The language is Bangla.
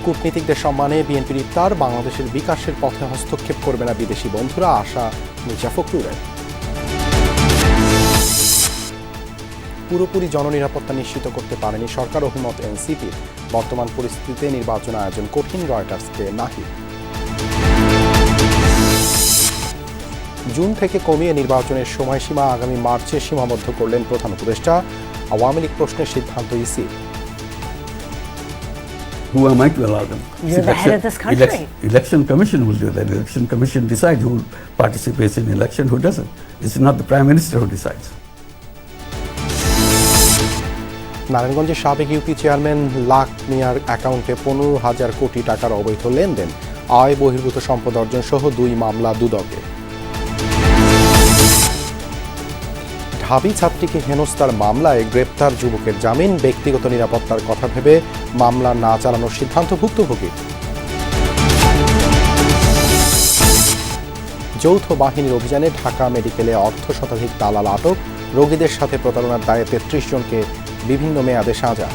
কূটনীতিকদের সম্মানে বিএনপির ইফতার, বাংলাদেশের বিকাশের পথে হস্তক্ষেপ করবে না বিদেশি বন্ধুরা, আশা মির্জা ফখরুলের। পুরোপুরি জননিরাপত্তা নিশ্চিত করতে পারেনি সরকার, অভিমত এনসিপির। বর্তমান পরিস্থিতিতে নির্বাচন আয়োজন কঠিন, রয়টার্সকে নাহিদ। জুন থেকে কমিয়ে নির্বাচনের সময়সীমা আগামী মার্চে সীমাবদ্ধ করলেন প্রধান উপদেষ্টা। আওয়ামী লীগ প্রশ্নের সিদ্ধান্ত EC. Who am I to allow them? You're the head of this country. Election Commission will do that. Election Commission decides who participates in election, who doesn't. It's not the Prime Minister who decides. নারায়ণগঞ্জের সাবেক ইউপি চেয়ারম্যান লাখ মিয়ার অ্যাকাউন্টে 15,000 কোটি টাকার অবৈধ লেনদেন, আয় বহির্ভূত সম্পদ অর্জন সহ 2 মামলা দুদকে। ঢাবি ছাত্রীকে হেনস্থার মামলায় গ্রেপ্তার যুবকের জামিন, ব্যক্তিগত নিরাপত্তার কথা ভেবে মামলা না চালানোর সিদ্ধান্ত ভুক্তভোগী। যৌথ বাহিনীর অভিযানে ঢাকা মেডিকেলে অর্ধশতাধিক দালাল আটক, রোগীদের সাথে প্রতারণার দায়ে 33 জনকে বিভিন্ন মেয়াদে সাজা।